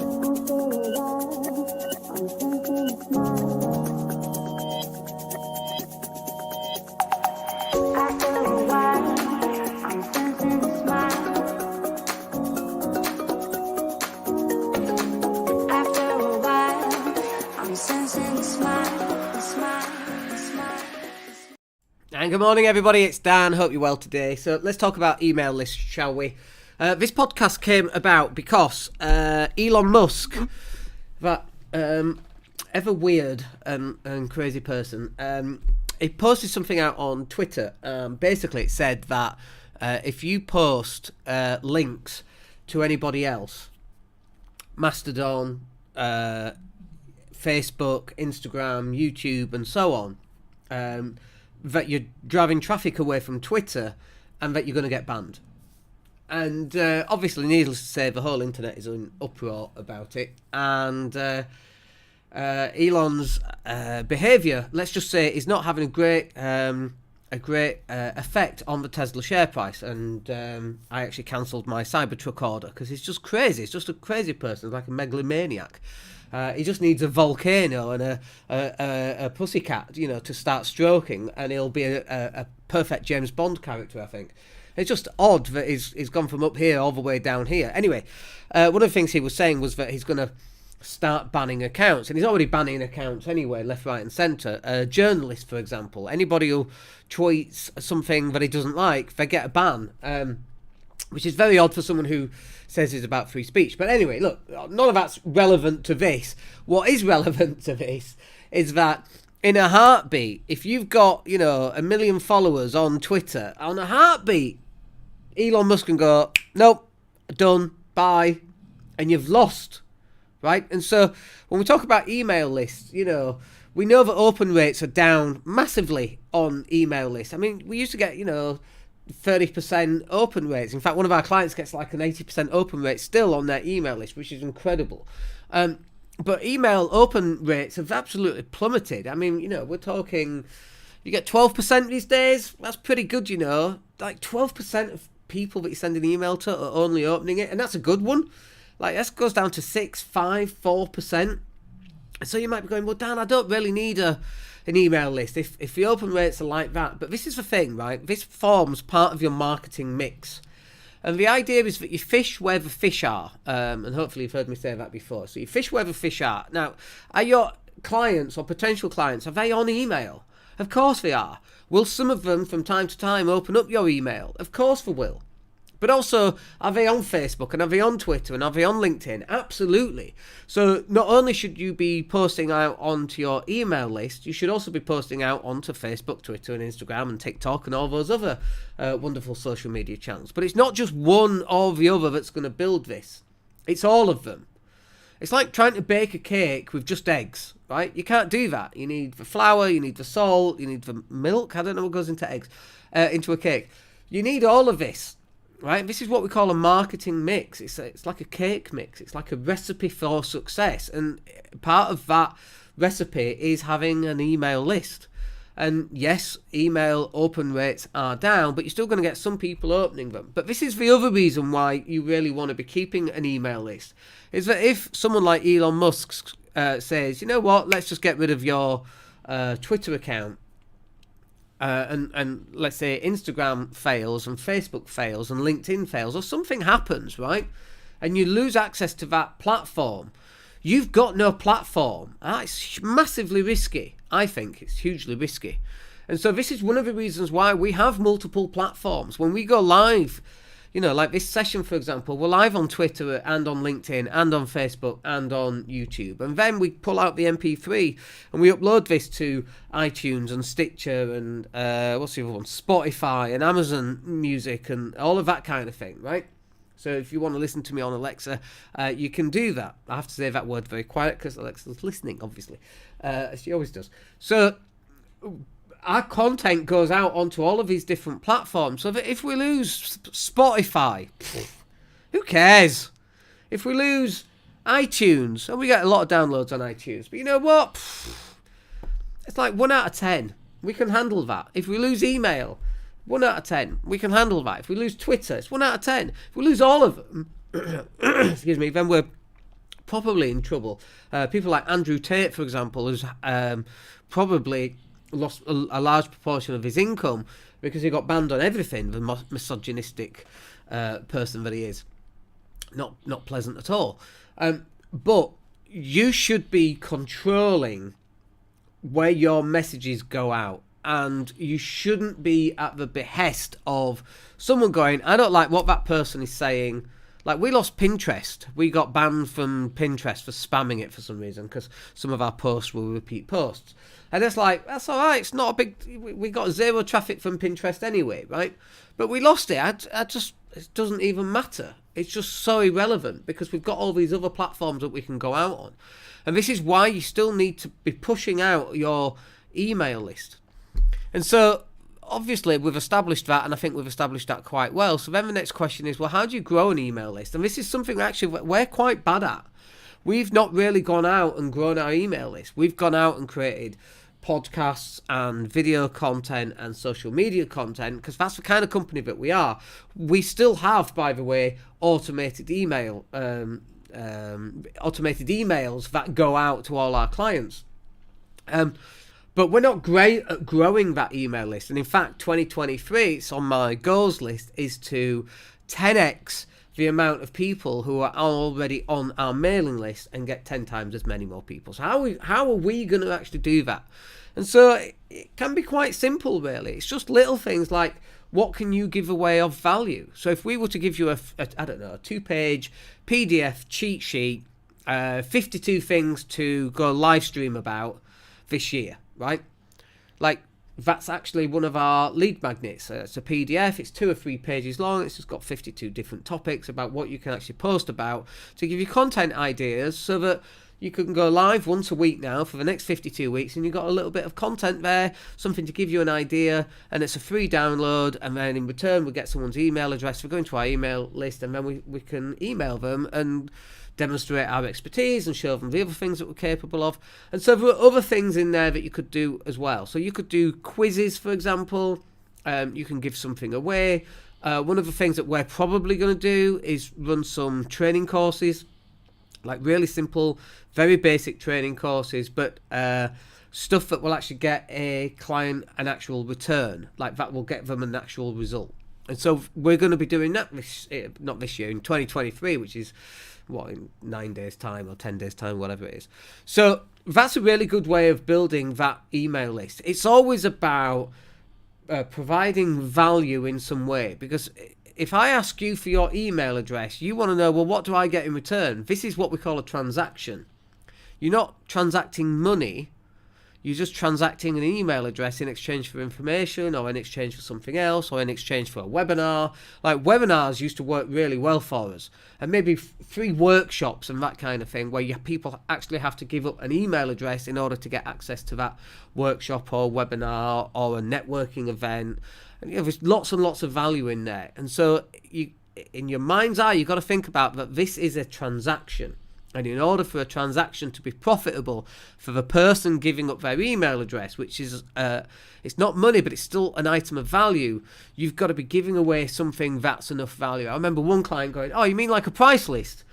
And good morning, everybody. It's Dan. Hope you're well today. So let's talk about email lists, shall we? This podcast came about because Elon Musk, that ever weird and crazy person, he posted something out on Twitter. Basically, it said that if you post links to anybody else, Mastodon, Facebook, Instagram, YouTube, and so on, that you're driving traffic away from Twitter and that you're going to get banned. And obviously, needless to say, the whole internet is in uproar about it. And Elon's behaviour, let's just say, is not having a great effect on the Tesla share price. And I actually cancelled my Cybertruck order because it's just crazy. It's just a crazy person, like a megalomaniac. He just needs a volcano and a pussycat, to start stroking, and he'll be a perfect James Bond character, I think. It's just odd that he's gone from up here all the way down here. Anyway, one of the things he was saying was that he's going to start banning accounts, and he's already banning accounts anyway, left, right and centre. Journalists, for example, anybody who tweets something that he doesn't like, they get a ban, which is very odd for someone who says it's about free speech. But anyway, look, none of that's relevant to this. What is relevant to this is that in a heartbeat, if you've got, 1 million followers on Twitter, on a heartbeat, Elon Musk can go, nope, done, bye, and you've lost, right? And so when we talk about email lists, we know that open rates are down massively on email lists. I mean, we used to get, 30% open rates. In fact, one of our clients gets like an 80% open rate still on their email list, which is incredible. But email open rates have absolutely plummeted. I mean, we're talking, you get 12% these days. That's pretty good, Like 12% of people that you send an email to are only opening it, and that's a good one. Like, that goes down to 6, 5, 4%. So you might be going, well, Dan, I don't really need an email list if the open rates are like that. But this is the thing, right? This forms part of your marketing mix. And the idea is that you fish where the fish are. And hopefully you've heard me say that before. So you fish where the fish are. Now, are your clients or potential clients, are they on email? Of course they are. Will some of them from time to time open up your email? Of course they will. But also, are they on Facebook, and are they on Twitter, and are they on LinkedIn? Absolutely. So not only should you be posting out onto your email list, you should also be posting out onto Facebook, Twitter, and Instagram, and TikTok, and all those other wonderful social media channels. But it's not just one or the other that's going to build this. It's all of them. It's like trying to bake a cake with just eggs, right? You can't do that. You need the flour, you need the salt, you need the milk. I don't know what goes into eggs, into a cake. You need all of this. Right, this is what we call a marketing mix. It's like a cake mix. It's like a recipe for success, and part of that recipe is having an email list. And yes, email open rates are down, but you're still going to get some people opening them. But this is the other reason why you really want to be keeping an email list, is that if someone like Elon Musk says, you know what, let's just get rid of your Twitter account, and let's say Instagram fails and Facebook fails and LinkedIn fails, or something happens, right? And you lose access to that platform. You've got no platform. It's massively risky. I think it's hugely risky. And so this is one of the reasons why we have multiple platforms. When we go live, like this session, for example, we're live on Twitter and on LinkedIn and on Facebook and on YouTube. And then we pull out the MP3 and we upload this to iTunes and Stitcher and what's the other one? Spotify and Amazon Music and all of that kind of thing, right? So if you want to listen to me on Alexa, you can do that. I have to say that word very quiet because Alexa's listening, obviously. She always does. So our content goes out onto all of these different platforms, so that if we lose Spotify, who cares? If we lose iTunes, and we get a lot of downloads on iTunes, but you know what? It's like 1 out of 10. We can handle that. If we lose email, 1 out of 10. We can handle that. If we lose Twitter, it's 1 out of 10. If we lose all of them, excuse me, then we're probably in trouble. People like Andrew Tate, for example, who's probably lost a large proportion of his income because he got banned on everything, the misogynistic person that he is. Not pleasant at all. But you should be controlling where your messages go out, and you shouldn't be at the behest of someone going, I don't like what that person is saying. Like, we lost Pinterest. We got banned from Pinterest for spamming it for some reason, because some of our posts were repeat posts. And it's like, that's all right. It's not a big... We got zero traffic from Pinterest anyway, right? But we lost it. I just... It doesn't even matter. It's just so irrelevant, because we've got all these other platforms that we can go out on. And this is why you still need to be pushing out your email list. And so, obviously, we've established that, and I think we've established that quite well. So then the next question is, well, how do you grow an email list? And this is something actually we're quite bad at. We've not really gone out and grown our email list. We've gone out and created podcasts and video content and social media content, because that's the kind of company that we are. We still have, by the way, automated emails that go out to all our clients. But we're not great at growing that email list. And in fact, 2023, it's on my goals list, is to 10x the amount of people who are already on our mailing list and get 10 times as many more people. So how are we going to actually do that? And so it can be quite simple, really. It's just little things like, what can you give away of value? So if we were to give you a 2-page PDF cheat sheet, 52 things to go live stream about this year, right? Like, that's actually one of our lead magnets. It's a PDF, it's 2 or 3 pages long, it's just got 52 different topics about what you can actually post about to give you content ideas, so that you can go live once a week now for the next 52 weeks, and you've got a little bit of content there, something to give you an idea, and it's a free download, and then in return we get someone's email address. We go into our email list, and then we can email them and demonstrate our expertise and show them the other things that we're capable of. And so there are other things in there that you could do as well. So you could do quizzes, for example. You can give something away. One of the things that we're probably going to do is run some training courses, like really simple, very basic training courses, but stuff that will actually get a client an actual return, like that will get them an actual result. And so we're going to be doing that not this year, in 2023, which is in 9 days time or 10 days time, whatever it is. So that's a really good way of building that email list. It's always about providing value in some way, because if I ask you for your email address, you want to know, well, what do I get in return? This is what we call a transaction. You're not transacting money. You're just transacting an email address in exchange for information, or in exchange for something else, or in exchange for a webinar. Like, webinars used to work really well for us. And maybe free workshops and that kind of thing, where people actually have to give up an email address in order to get access to that workshop or webinar or a networking event. And, there's lots and lots of value in there. And so in your mind's eye, you've got to think about that this is a transaction. And in order for a transaction to be profitable for the person giving up their email address, which is, it's not money, but it's still an item of value, you've got to be giving away something that's enough value. I remember one client going, oh, you mean like a price list?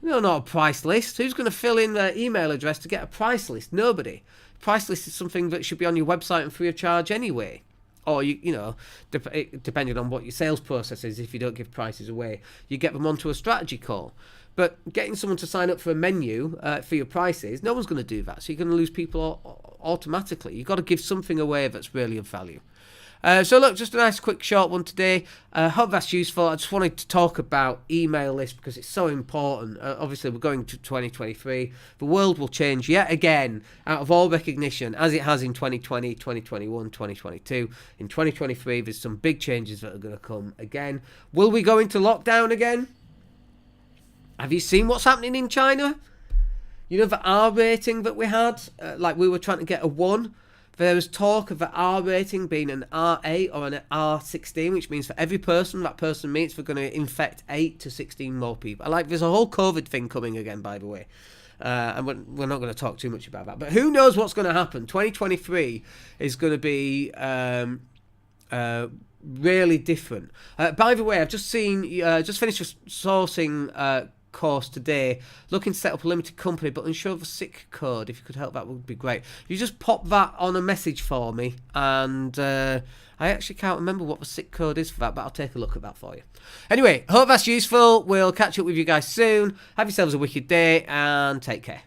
No, not a price list. Who's going to fill in their email address to get a price list? Nobody. Price list is something that should be on your website and free of charge anyway. Or, depending on what your sales process is, if you don't give prices away, you get them onto a strategy call. But getting someone to sign up for a menu for your prices, no one's going to do that. So you're going to lose people automatically. You've got to give something away that's really of value. So look, just a nice quick short one today. I hope that's useful. I just wanted to talk about email lists because it's so important. Obviously, we're going to 2023. The world will change yet again out of all recognition, as it has in 2020, 2021, 2022. In 2023, there's some big changes that are going to come again. Will we go into lockdown again? Have you seen what's happening in China? You know, the R rating that we had, like we were trying to get a 1. There was talk of the R rating being an R8 or an R16, which means for every person that person meets, we're going to infect 8 to 16 more people. Like, there's a whole COVID thing coming again, by the way. And we're not going to talk too much about that. But who knows what's going to happen? 2023 is going to be really different. By the way, I've just finished sourcing course today. Looking to set up a limited company, but unsure of a SIC code. If you could help, that would be great. You just pop that on a message for me, and I actually can't remember what the SIC code is for that, but I'll take a look at that for you. Anyway, hope that's useful. We'll catch up with you guys soon. Have yourselves a wicked day, and take care.